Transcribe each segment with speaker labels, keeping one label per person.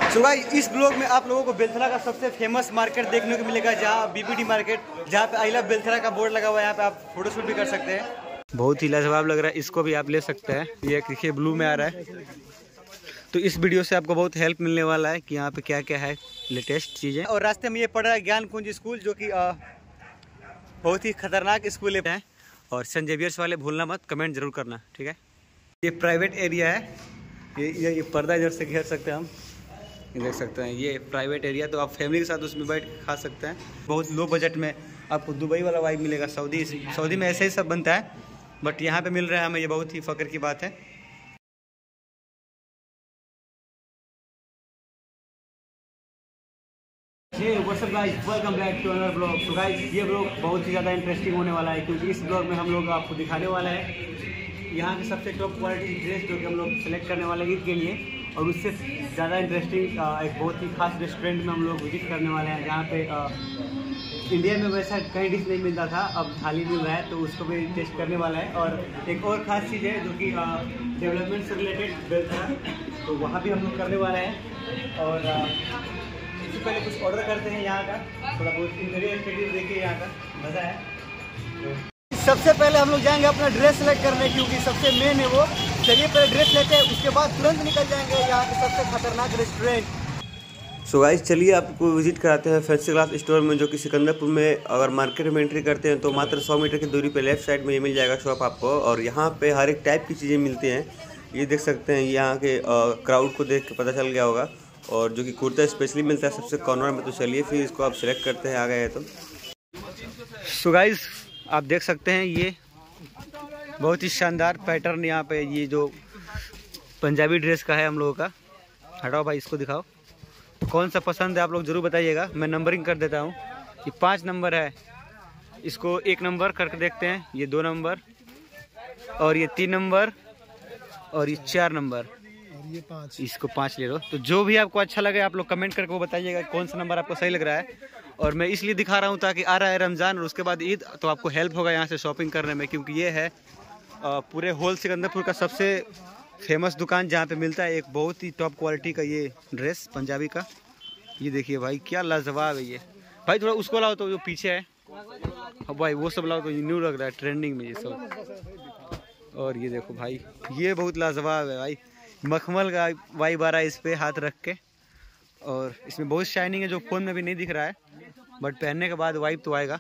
Speaker 1: So guys, इस blog में आप लोगों को बेलथरा का सबसे फेमस मार्केट देखने को मिलेगा, जहाँ बीपीडी मार्केट, जहाँ पे आई लव बेलथरा का बोर्ड लगा हुआ है। यहाँ पे आप फोटोशूट भी कर सकते हैं। बहुत ही लाजवाब लग रहा है, इसको भी आप ले सकते हैं। ये देखिए ब्लू में आ रहा है। तो इस वीडियो से आपको बहुत हेल्प मिलने वाला है कि यहाँ पे क्या क्या है लेटेस्ट चीज़ें। और रास्ते में ये पड़ रहा है ज्ञान कुंज स्कूल, जो कि बहुत ही खतरनाक स्कूल है। और सेंट जेवियर्स वाले भूलना मत, कमेंट जरूर करना, ठीक है। ये प्राइवेट एरिया है, ये पर्दा इधर से घेर सकते हैं हम, ये देख सकते हैं। ये प्राइवेट एरिया, तो आप फैमिली के साथ उसमें बैठ के खा सकते हैं। बहुत लो बजट में आपको दुबई वाला वाइब मिलेगा। सऊदी में ऐसे ही सब बनता है, बट यहाँ पे मिल रहा है हमें, ये बहुत ही फ़ख्र की बात है। What's up guys, welcome back to another blog. तो गाइस, ये ब्लॉग बहुत ही ज़्यादा इंटरेस्टिंग होने वाला है, क्योंकि इस ब्लॉग में हम लोग आपको दिखाने वाला है यहाँ के सबसे टॉप क्वालिटी ड्रेस, जो कि हम लोग सेलेक्ट करने वाले हैं ईद के लिए। और उससे ज़्यादा इंटरेस्टिंग एक बहुत ही खास रेस्टोरेंट में हम लोग विजिट करने वाले हैं, जहाँ पे इंडिया में वैसा कहीं डिश नहीं मिलता था, अब थाली मिल रहा है, तो उसको भी टेस्ट करने वाला है। और एक और ख़ास चीज़ है जो कि डेवलपमेंट से रिलेटेड बेलथरा, तो वहाँ भी हम लोग करने वाले हैं। और इससे पहले कुछ ऑर्डर करते हैं यहाँ का, थोड़ा बहुत इंटीरियर एक्सपीरियंस देखिए यहाँ का मज़ा है। सबसे पहले हम लोग जाएंगे अपना ड्रेस सेलेक्ट करने, क्योंकि सबसे मेन है वो। चलिए पहले ड्रेस लेते हैं, उसके बाद तुरंत निकल जाएंगे यहाँ के सबसे खतरनाक रेस्टोरेंट। सो गाइस, चलिए आपको विजिट कराते हैं फैंसी क्लास स्टोर में, जो कि सिकंदरपुर में अगर मार्केट में एंट्री करते हैं तो मात्र 100 मीटर की दूरी पे लेफ्ट साइड में ये मिल जाएगा शॉप आपको। और यहाँ पे हर एक टाइप की चीज़ें मिलती हैं। ये देख सकते हैं, यहाँ के क्राउड को देख के पता चल गया होगा। और जो कि कुर्ता स्पेशली मिलता है सबसे कॉर्नर में। तो चलिए फिर इसको आप सिलेक्ट करते हैं, आ गए हैं तो। सो गाइस, आप देख सकते हैं ये बहुत ही शानदार पैटर्न यहाँ पे, ये जो पंजाबी ड्रेस का है हम लोगों का। हटाओ भाई, इसको दिखाओ कौन सा पसंद है, आप लोग ज़रूर बताइएगा। मैं नंबरिंग कर देता हूँ। ये 5 नंबर है, इसको 1 नंबर करके देखते हैं। ये 2 नंबर, और ये 3 नंबर, और ये 4 नंबर, ये 5। इसको 5 ले लो। तो जो भी आपको अच्छा लगे आप लोग कमेंट करके वो बताइएगा कौन सा नंबर आपको सही लग रहा है। और मैं इसलिए दिखा रहा हूँ ताकि आ रहा है रमज़ान और उसके बाद ईद, तो आपको हेल्प होगा यहाँ से शॉपिंग करने में, क्योंकि ये है पूरे होल सिकंदरपुर का सबसे फेमस दुकान, जहाँ पे मिलता है एक बहुत ही टॉप क्वालिटी का ये ड्रेस पंजाबी का। ये देखिए भाई, क्या लाजवाब है ये। भाई थोड़ा उसको लाओ तो, जो पीछे है भाई वो सब लाओ तो, ये न्यू लग रहा है, ट्रेंडिंग में ये सब। और ये देखो भाई, ये बहुत लाजवाब है भाई, मखमल का वाइब आ रहा है इस पर हाथ रख के। और इसमें बहुत शाइनिंग है, जो फ़ोन में भी नहीं दिख रहा है, बट पहनने के बाद वाइब तो आएगा।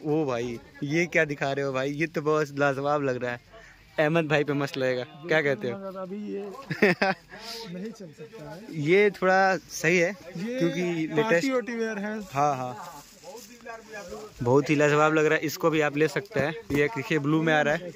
Speaker 1: ओ भाई, ये क्या दिखा रहे हो भाई, ये तो बहुत लाजवाब लग रहा है। अहमद भाई पे मस्त लगेगा, क्या कहते हो? अभी ये नहीं चल सकता है, ये थोड़ा सही है क्योंकि लेटेस्ट है। हाँ, बहुत ही लाजवाब लग रहा है, इसको भी आप ले सकते हैं। ये देखिए ब्लू में आ रहा है।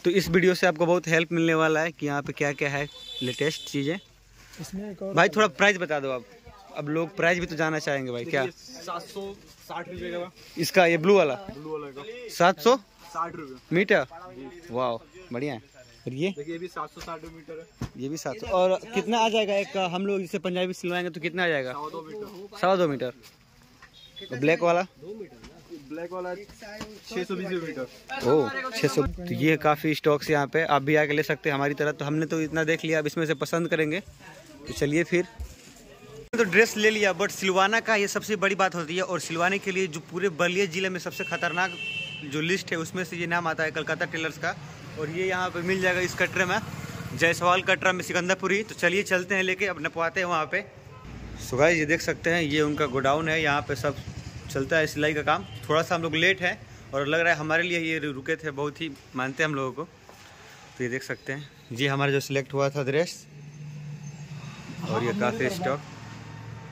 Speaker 1: तो इस वीडियो से आपको बहुत हेल्प मिलने वाला है कि यहाँ पे क्या क्या है लेटेस्ट चीज़ें। भाई थोड़ा प्राइस बता दो आप, अब लोग प्राइस भी तो जानना चाहेंगे भाई। क्या
Speaker 2: 760 रुपये का
Speaker 1: इसका, ये ब्लू वाला
Speaker 2: का
Speaker 1: 760
Speaker 2: रुपये
Speaker 1: मीटर। वाह, बढ़िया है। और ये
Speaker 2: देखिए, ये भी 760 मीटर है,
Speaker 1: ये भी 700। और कितना आ जाएगा एक, हम लोग इसे पंजाबी सिलवाएंगे तो कितना आ जाएगा? 1.25 मीटर। और ब्लैक वाला
Speaker 2: 620 मीटर।
Speaker 1: ओह 600। तो ये काफ़ी स्टॉक्स यहाँ पे, आप भी आके ले सकते हैं हमारी तरह। तो हमने तो इतना देख लिया, अब इसमें से पसंद करेंगे। तो चलिए फिर। तो ड्रेस ले लिया, बट सिलवाना का ये सबसे बड़ी बात होती है। और सिलवाने के लिए जो पूरे बलिया ज़िले में सबसे खतरनाक जो लिस्ट है, उसमें से ये नाम आता है कलकत्ता टेलर्स का। और ये यहाँ पे मिल जाएगा इस कटरे में, जयसवाल कटरा में, सिकंदरपुरी। तो चलिए चलते हैं लेके, अब नपवाते हैं वहाँ पे। सो गाइस, ये देख सकते हैं, ये उनका गोडाउन है, यहाँ पे सब चलता है सिलाई का काम। थोड़ा सा हम लोग लेट है और लग रहा है हमारे लिए ये रुके थे, बहुत ही मानते हैं हम लोगों को। तो ये देख सकते हैं, ये हमारा जो सिलेक्ट हुआ था ड्रेस। और ये काफ़ी स्टॉक।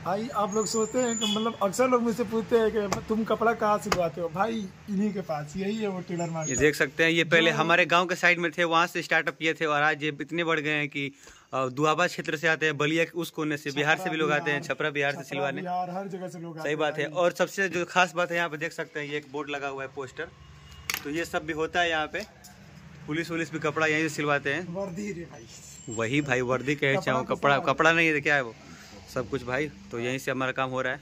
Speaker 2: भाई आप लोग सोचते हैं कि मतलब अक्सर लोग मुझसे पूछते हैं कि तुम कपड़ा कहाँ सिलवाते हो, भाई इन्हीं के पास, यही है वो टेलर मार्केट।
Speaker 1: ये देख सकते हैं, ये पहले हमारे गांव के साइड में थे, वहाँ से स्टार्टअप किए थे। और आज ये इतने बढ़ गए हैं कि दुआबा क्षेत्र से आते हैं, बलिया उस कोने से, बिहार से भी लोग आते हैं, छपरा बिहार से सिलवाने,
Speaker 2: हर जगह से लोग।
Speaker 1: सही बात है। और सबसे जो खास बात है, यहाँ पे देख सकते हैं, ये एक बोर्ड लगा हुआ है, पोस्टर। तो ये सब भी होता है यहाँ पे, पुलिस वुलिस भी कपड़ा यहीं से सिलवाते हैं।
Speaker 2: वर्दी रे भाई,
Speaker 1: वही भाई वर्दी कहे चाहो, कपड़ा नहीं है, क्या है वो सब कुछ भाई। तो यहीं से हमारा काम हो रहा है।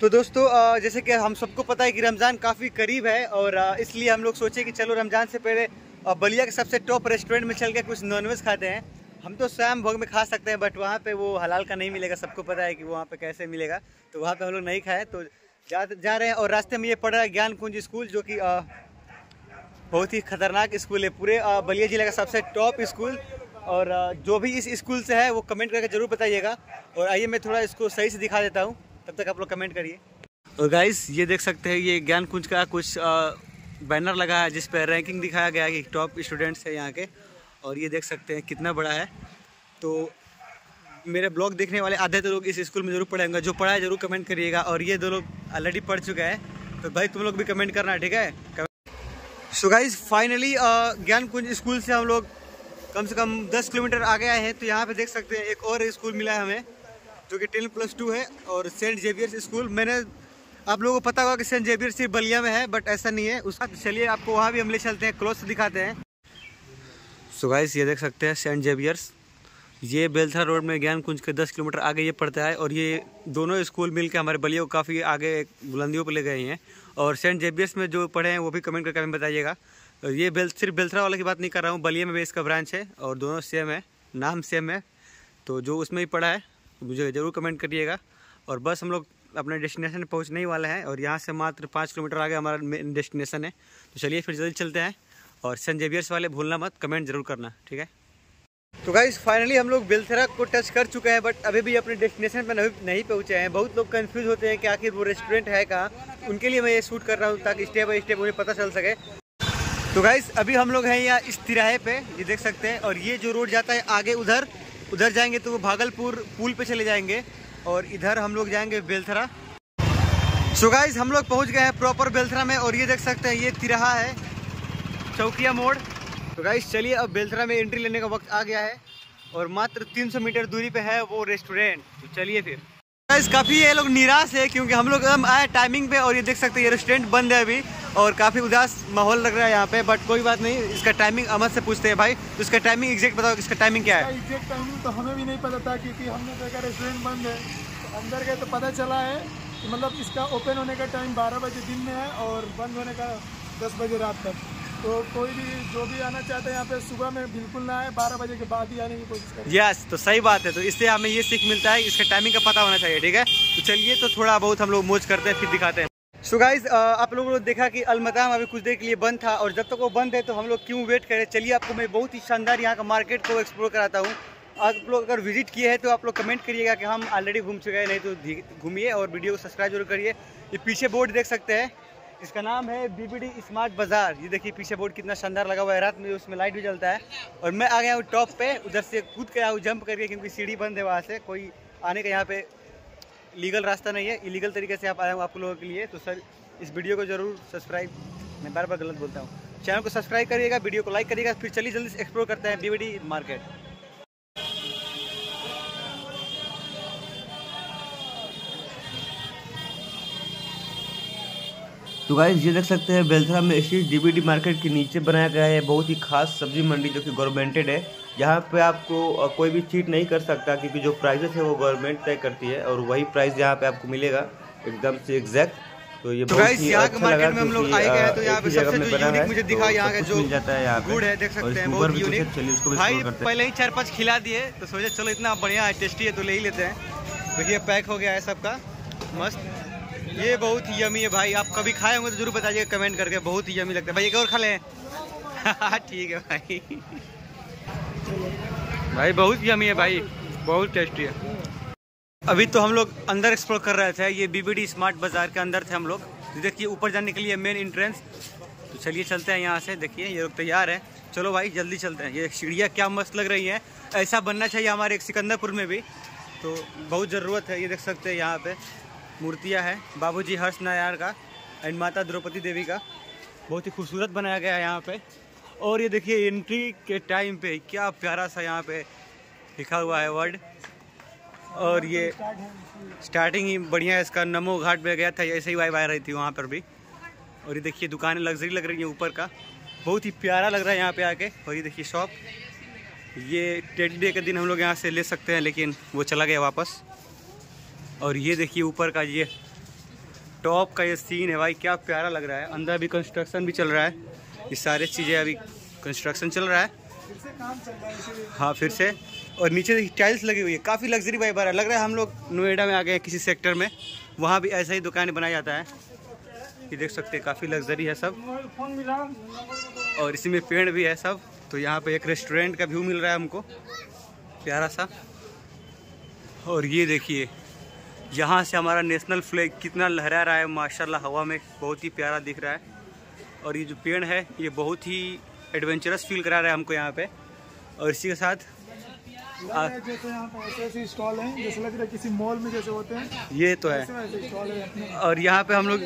Speaker 1: तो दोस्तों, जैसे कि हम सबको पता है कि रमज़ान काफ़ी करीब है, और इसलिए हम लोग सोचे कि चलो रमज़ान से पहले बलिया के सबसे टॉप रेस्टोरेंट में चल के कुछ नॉनवेज खाते हैं। हम तो स्वयं भोग में खा सकते हैं, बट वहाँ पे वो हलाल का नहीं मिलेगा। सबको पता है कि वहाँ पे कैसे मिलेगा, तो वहाँ पे हम लोग नहीं खाए, तो जा रहे हैं। और रास्ते में ये पड़ रहा है ज्ञान कुंज स्कूल, जो कि बहुत ही खतरनाक स्कूल है, पूरे बलिया जिले का सबसे टॉप स्कूल। और जो भी इस स्कूल से है वो कमेंट करके ज़रूर बताइएगा। और आइए मैं थोड़ा इसको सही से दिखा देता हूँ, तब तक आप लोग कमेंट करिए। और गाइस ये देख सकते हैं, ये ज्ञान कुंज का कुछ बैनर लगा है जिस पर रैंकिंग दिखाया गया है कि टॉप स्टूडेंट्स है यहाँ के। और ये देख सकते हैं कितना बड़ा है। तो मेरे ब्लॉग देखने वाले आधे तो लोग इस स्कूल में ज़रूर पढ़ेंगे, जो पढ़ा है ज़रूर कमेंट करिएगा। और ये दो लोग ऑलरेडी पढ़ चुके हैं, तो भाई तुम लोग भी कमेंट करना, ठीक है। सो गाइस फाइनली ज्ञान कुंज स्कूल से हम लोग कम से कम 10 किलोमीटर आगे आए हैं। तो यहाँ पे देख सकते हैं एक और स्कूल मिला है हमें, जो कि 10+2 है, और सेंट जेवियर्स स्कूल। मैंने आप लोगों को पता होगा कि सेंट जेवियर्स सिर्फ बलिया में है, बट ऐसा नहीं है उसका। चलिए आपको वहाँ भी हम ले चलते हैं, क्लोज से दिखाते हैं। सो गाइस ये देख सकते हैं सेंट जेवियर्स, ये बेलथरा रोड में ज्ञान कुंज के 10 किलोमीटर आगे ये पड़ता है। और ये दोनों स्कूल मिलकर हमारे बलिया को काफ़ी आगे बुलंदियों पर ले गए हैं। और सेंट जेवियर्स में जो पढ़े हैं वो भी कमेंट करके हमें बताइएगा। ये सिर्फ बेलथरा वाला की बात नहीं कर रहा हूँ, बलिया में भी इसका ब्रांच है और दोनों सेम है, नाम सेम है। तो जो उसमें ही पढ़ा है मुझे ज़रूर कमेंट करिएगा। और बस हम लोग अपने डेस्टिनेशन पर पहुँचने ही वाले हैं, और यहाँ से मात्र 5 किलोमीटर आगे हमारा डेस्टिनेशन है। तो चलिए फिर जल्दी चलते हैं। और सेंट जेवियर्स वाले भूलना मत, कमेंट जरूर करना, ठीक है। तो गाइस फाइनली हम लोग बेलथरा को टच कर चुके हैं, बट अभी भी अपने डेस्टिनेशन पर नहीं पहुँचे हैं। बहुत लोग कंफ्यूज होते हैं कि आखिर वो रेस्टोरेंट है कहाँ, उनके लिए मैं ये शूट कर रहा हूँ ताकि स्टेप बाई स्टेप उन्हें पता चल सके। तो गाइस अभी हम लोग हैं यहाँ इस तिराहे पे, ये देख सकते हैं। और ये जो रोड जाता है आगे उधर जाएंगे तो वो भागलपुर पुल पे चले जाएंगे, और इधर हम लोग जाएंगे बेलथरा। सो गाइस हम लोग पहुँच गए हैं प्रॉपर बेलथरा में, और ये देख सकते हैं ये तिराहा है, चौकिया मोड़। तो गाइस चलिए अब बेलथरा में एंट्री लेने का वक्त आ गया है, और मात्र 300 मीटर दूरी पे है वो रेस्टोरेंट। तो चलिए फिर। गाइस काफ़ी ये लोग निराश है क्योंकि हम लोग आए टाइमिंग पे, और ये देख सकते हैं ये रेस्टोरेंट बंद है अभी, और काफ़ी उदास माहौल लग रहा है यहाँ पे। बट कोई बात नहीं, इसका टाइमिंग अमर से पूछते हैं। भाई तो इसका टाइमिंग एग्जैक्ट बताओ, इसका टाइमिंग क्या है?
Speaker 2: एग्जैक्ट टाइमिंग तो हमें भी नहीं पता था, क्योंकि हमने देखा रेस्टोरेंट बंद है। तो अंदर गए तो पता चला है कि मतलब इसका ओपन होने का टाइम 12 बजे दिन में है और बंद होने का 10 बजे रात तक। तो कोई भी जो भी आना चाहता है यहाँ पे सुबह में बिल्कुल ना आए, 12 बजे के बाद ही आने की कोशिश करें।
Speaker 1: यस तो सही बात है। तो इससे हमें ये सीख मिलता है, इसका टाइमिंग का पता होना चाहिए, ठीक है। तो चलिए तो थोड़ा बहुत हम लोग मौज करते हैं, फिर दिखाते हैं। सो गाइस आप लोगों ने देखा कि अलमताम अभी कुछ देर के लिए बंद था, और जब तक वो बंद है तो हम लोग क्यों वेट करें। चलिए आपको मैं बहुत ही शानदार यहाँ का मार्केट को एक्सप्लोर कराता हूँ। आप लोग अगर विजिट किए हैं तो आप लोग कमेंट करिएगा कि हम ऑलरेडी घूम चुके हैं, नहीं तो घूमिए और वीडियो को सब्सक्राइब जरूर करिए। ये पीछे बोर्ड देख सकते हैं, इसका नाम है बीबीडी स्मार्ट बाजार। ये देखिए पीछे बोर्ड कितना शानदार लगा हुआ है, रात में उसमें लाइट भी जलता है। और मैं आ गया हूँ टॉप पे, उधर से कूद के आया हूँ जंप करके, क्योंकि सीढ़ी बंद है, वहाँ से कोई आने का यहाँ पे लीगल रास्ता नहीं है, इलीगल तरीके से आप आया हूँ आप लोगों के लिए। तो सर इस वीडियो को जरूर सब्सक्राइब, मैं बार बार गलत बोलता हूँ, चैनल को सब्सक्राइब करिएगा, वीडियो को लाइक करिएगा। फिर चलिए जल्दी से एक्सप्लोर करते हैं बीबीडी मार्केट। तो गाइस ये देख सकते हैं बेलथरा में स्थित डीबीडी मार्केट के नीचे बनाया गया है बहुत ही खास सब्जी मंडी, जो कि गवर्नमेंटेड है। यहाँ पे आपको कोई भी चीट नहीं कर सकता, क्योंकि जो प्राइसेस है वो गवर्नमेंट तय करती है, और वही प्राइस यहाँ पे आपको मिलेगा एकदम से एग्जैक्ट। तो ये बहुत ही अच्छा मार्केट में हम लोग आए गए हैं। तो यहाँ पे सबसे जो यूनिक मुझे दिखा यहाँ का जो मिल जाता है, यहाँ गुड़ है देख सकते हैं, बहुत यूनिक। चलिए उसको भी भाई पहले ही 4-5 खिला दिए, तो सोचे चलो इतना बढ़िया है, टेस्टी है, तो ले ही लेते हैं। देखिए पैक हो गया है सबका मस्त, ये बहुत ही यमी है भाई। आप कभी खाए होंगे तो जरूर बताइएगा कमेंट करके, बहुत ही यमी लगता है भाई। एक और खा लें? ठीक है भाई, भाई बहुत यमी है भाई, बहुत टेस्टी है। अभी तो हम लोग अंदर एक्सप्लोर कर रहे थे, ये बीबीडी स्मार्ट बाजार के अंदर थे हम लोग। देखिए ऊपर जाने के लिए मेन एंट्रेंस। तो चलिए चलते हैं यहाँ से। देखिए ये लोग तैयार है, चलो भाई जल्दी चलते हैं। ये सीढ़ियाँ क्या मस्त लग रही हैं, ऐसा बनना चाहिए हमारे एक सिकंदरपुर में भी, तो बहुत ज़रूरत है। ये देख सकते हैं यहाँ पे मूर्तियाँ हैं बाबूजी हर्ष नायर का एंड माता द्रौपदी देवी का, बहुत ही खूबसूरत बनाया गया है यहाँ पे। और ये देखिए एंट्री के टाइम पे क्या प्यारा सा यहाँ पे लिखा हुआ है वर्ड, और ये स्टार्टिंग ही बढ़िया है इसका। नमो घाट पे गया था, ऐसे ही वाइब आ रही थी वहाँ पर भी। और ये देखिए दुकानें लग्जरी लग रही है ऊपर का, बहुत ही प्यारा लग रहा है यहाँ पे आके। और ये देखिए शॉप, ये टेडी डे के दिन हम लोग यहाँ से ले सकते हैं, लेकिन वो चला गया वापस। और ये देखिए ऊपर का ये टॉप का ये सीन है भाई, क्या प्यारा लग रहा है। अंदर अभी कंस्ट्रक्शन भी चल रहा है, ये सारी चीज़ें अभी कंस्ट्रक्शन चल रहा है।
Speaker 2: फिर से काम चल रहा है,
Speaker 1: हाँ फिर से और नीचे टाइल्स लगी हुई है, काफ़ी लग्जरी वाइब आ रहा है। लग रहा है हम लोग नोएडा में आ गए हैं किसी सेक्टर में, वहाँ भी ऐसा ही दुकानें बनाया जाता है। ये देख सकते हैं काफ़ी लग्जरी है सब, और इसी में पेड़ भी है सब। तो यहाँ पे एक रेस्टोरेंट का व्यू मिल रहा है हमको प्यारा सा। और ये देखिए यहाँ से हमारा नेशनल फ्लैग कितना लहरा रहा है माशाल्लाह, हवा में बहुत ही प्यारा दिख रहा है। और ये जो पेड़ है ये बहुत ही एडवेंचरस फील करा रहा है हमको यहाँ पे। और इसी के साथ
Speaker 2: जैसे यहाँ पे ऐसे स्टॉल हैं, जैसे लग रहा है किसी मॉल में जैसे होते हैं,
Speaker 1: ये तो है। और यहाँ पे हम लोग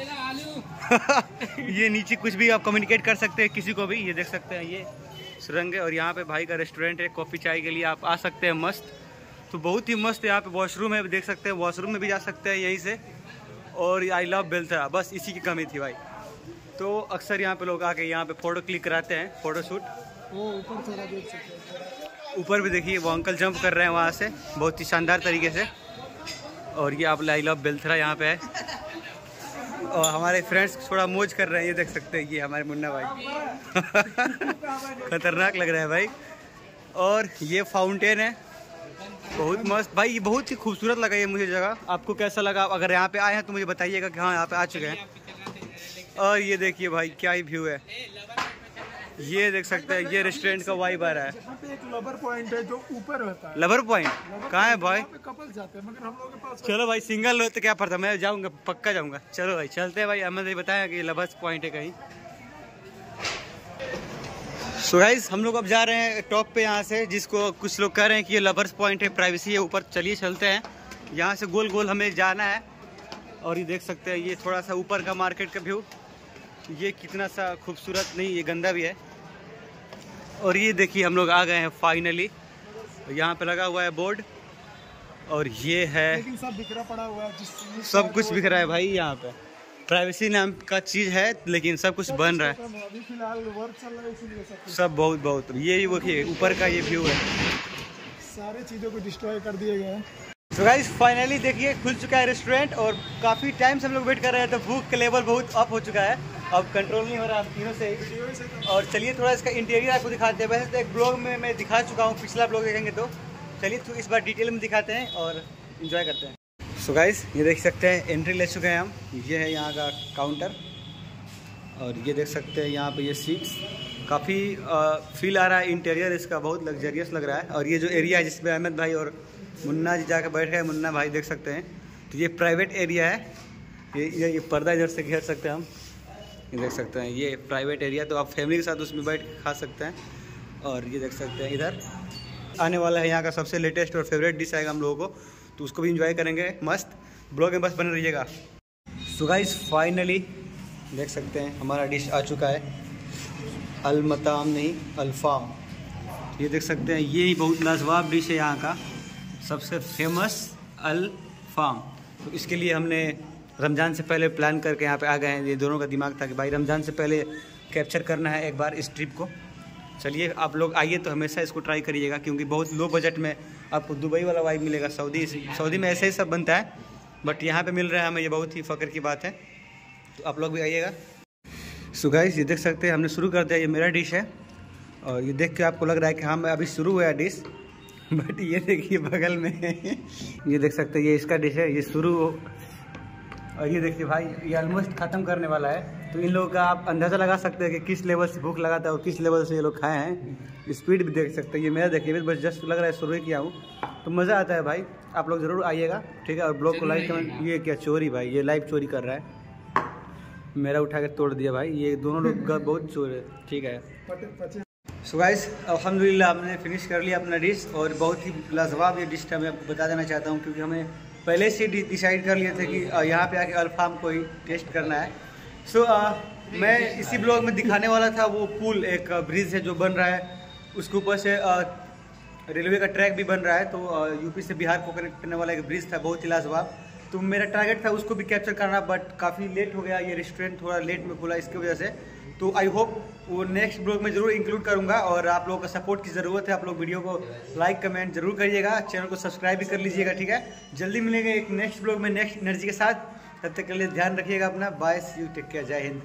Speaker 1: ये नीचे कुछ भी आप कम्युनिकेट कर सकते हैं किसी को भी, ये देख सकते हैं ये सुरंग है। और यहाँ पे भाई का रेस्टोरेंट है, कॉफ़ी चाय के लिए आप आ सकते हैं मस्त। तो बहुत ही मस्त यहाँ पे वॉशरूम है, देख सकते हैं वॉशरूम में भी जा सकते हैं यहीं से। और आई लव बेलथरा, बस इसी की कमी थी भाई। तो अक्सर यहाँ पे लोग आके यहाँ पे फ़ोटो क्लिक कराते हैं, फ़ोटो शूट।
Speaker 2: वो ऊपर थोड़ा देख सकते हैं,
Speaker 1: ऊपर भी देखिए वो अंकल जंप कर रहे हैं वहाँ से बहुत ही शानदार तरीके से। और ये आप आई लव बेलथरा यहाँ पे है। और हमारे फ्रेंड्स थोड़ा मौज कर रहे हैं, ये देख सकते हैं, ये हमारे मुन्ना भाई खतरनाक लग रहा है भाई। और ये फाउंटेन है, बहुत मस्त भाई, ये बहुत ही खूबसूरत लगा ये मुझे जगह। आपको कैसा लगा? अगर यहाँ पे आए हैं तो मुझे बताइएगा कि हाँ यहाँ पे आ चुके हैं। और ये देखिए भाई क्या ही व्यू है, ये देख सकते हैं, ये रेस्टोरेंट का वाइब आ रहा है।
Speaker 2: यहाँ पे एक लवर पॉइंट है जो ऊपर होता है।
Speaker 1: लवर पॉइंट कहाँ है भाई?
Speaker 2: कपल जाते हैं, मगर हम लोगों के पास
Speaker 1: चलो भाई सिंगल हो तो क्या पड़ता, मैं जाऊँगा, पक्का जाऊँगा। चलो भाई चलते हैं भाई, हमें नहीं बताया कि लवर्स पॉइंट है कहीं। सो गाइस हम लोग अब जा रहे हैं टॉप पे यहाँ से, जिसको कुछ लोग कह रहे हैं कि ये लवर्स पॉइंट है, प्राइवेसी है ऊपर। चलिए चलते हैं, यहाँ से गोल गोल हमें जाना है। और ये देख सकते हैं ये थोड़ा सा ऊपर का मार्केट का व्यू, ये कितना सा खूबसूरत, नहीं ये गंदा भी है। और ये देखिए हम लोग आ गए हैं फाइनली, यहाँ पे लगा हुआ है बोर्ड। और ये है,
Speaker 2: लेकिन सब बिखरा पड़ा हुआ है,
Speaker 1: सब कुछ बिखरा है भाई यहाँ पे। प्राइवेसी नाम का चीज़ है लेकिन सब कुछ बन रहा है,
Speaker 2: अभी फिलहाल वर्क चल रहा है इसीलिए
Speaker 1: सब बहुत ये देखिए ऊपर का ये व्यू है,
Speaker 2: सारे चीज़ों को डिस्ट्रॉय कर दिए गए हैं।
Speaker 1: तो गाइस फाइनली देखिए खुल चुका है रेस्टोरेंट। और काफ़ी टाइम से हम लोग वेट कर रहे हैं, तो भूख का लेवल बहुत अप हो चुका है, अब कंट्रोल नहीं हो रहा हम तीनों से। और चलिए थोड़ा इसका इंटीरियर आपको दिखाते हैं। वैसे तो एक ब्लॉग में मैं दिखा चुका हूँ, पिछला ब्लॉग देखेंगे तो चलिए तो इस बार डिटेल में दिखाते हैं और इन्जॉय करते हैं। सो गाइस ये देख सकते हैं एंट्री ले चुके हैं हम, ये है यहाँ का काउंटर। और ये देख सकते हैं यहाँ पे ये सीट्स, काफ़ी फील आ रहा है, इंटीरियर इसका बहुत लग्जरियस लग रहा है। और ये जो एरिया है जिसमें अहमद भाई और मुन्ना जी जाकर बैठ गए, मुन्ना भाई देख सकते हैं, तो ये प्राइवेट एरिया है। ये पर्दा इधर से घेर सकते हैं हम, ये देख सकते हैं ये प्राइवेट एरिया, तो आप फैमिली के साथ उसमें बैठ के खा सकते हैं। और ये देख सकते हैं इधर आने वाला है यहाँ का सबसे लेटेस्ट और फेवरेट डिश आएगा हम लोगों को, तो उसको भी इंजॉय करेंगे मस्त। ब्लॉग में बस बने रहिएगा। सो गाइस फाइनली देख सकते हैं हमारा डिश आ चुका है, अलमताम नहीं अल्फाम। ये देख सकते हैं ये ही बहुत लाजवाब डिश है यहाँ का, सबसे फेमस अल्फाम। तो इसके लिए हमने रमज़ान से पहले प्लान करके यहाँ पे आ गए हैं। ये दोनों का दिमाग था कि भाई रमज़ान से पहले कैप्चर करना है एक बार इस ट्रिप को। चलिए आप लोग आइए तो हमेशा इसको ट्राई करिएगा, क्योंकि बहुत लो बजट में आपको दुबई वाला वाइब मिलेगा। सऊदी में ऐसे ही सब बनता है, बट यहाँ पे मिल रहा है हमें, ये बहुत ही फ़ख्र की बात है। तो आप लोग भी आइएगा। सो गाइस ये देख सकते हैं हमने शुरू कर दिया, ये मेरा डिश है। और ये देख के आपको लग रहा है कि हाँ अभी शुरू हुआ है डिश, बट ये देखिए बगल में ये देख सकते हैं ये इसका डिश है, ये शुरू हो। और ये देखिए भाई ये ऑलमोस्ट ख़त्म करने वाला है। तो इन लोगों का आप अंदाज़ा लगा सकते हैं कि किस लेवल से भूख लगाता है और किस लेवल से ये लोग खाए हैं। स्पीड भी देख सकते हैं, ये मेरा देखिए बस जस्ट लग रहा है शुरू ही किया हूँ, तो मज़ा आता है भाई। आप लोग ज़रूर आइएगा, ठीक है। और ब्लॉग को लाइक कमेंट। ये क्या चोरी भाई, ये लाइव चोरी कर रहा है, मेरा उठा के तोड़ दिया भाई, ये दोनों लोग बहुत चोर है, ठीक है। सो गाइस अल्हम्दुलिल्लाह हमने फिनिश कर लिया अपना डिश, और बहुत ही लाजवाब ये डिश था। मैं आपको बता देना चाहता हूँ, क्योंकि हमें पहले से डिसाइड कर लिए थे कि यहाँ पे आके अल्फाम को ही टेस्ट करना है। सो मैं इसी ब्लॉग में दिखाने वाला था वो पुल, एक ब्रिज है जो बन रहा है, उसके ऊपर से रेलवे का ट्रैक भी बन रहा है। तो यूपी से बिहार को कनेक्ट करने वाला एक ब्रिज था, बहुत ही लाजवाब। तो मेरा टारगेट था उसको भी कैप्चर करना, बट काफ़ी लेट हो गया, ये रेस्टोरेंट थोड़ा लेट में खुला इसकी वजह से। तो आई होप वो नेक्स्ट ब्लॉग में ज़रूर इंक्लूड करूँगा। और आप लोगों का सपोर्ट की ज़रूरत है, आप लोग वीडियो को लाइक कमेंट जरूर करिएगा, चैनल को सब्सक्राइब भी कर लीजिएगा, ठीक है। जल्दी मिलेंगे एक नेक्स्ट ब्लॉग में नेक्स्ट एनर्जी के साथ, तब तक के लिए ध्यान रखिएगा अपना। Bye, see you, take care, जय हिंद।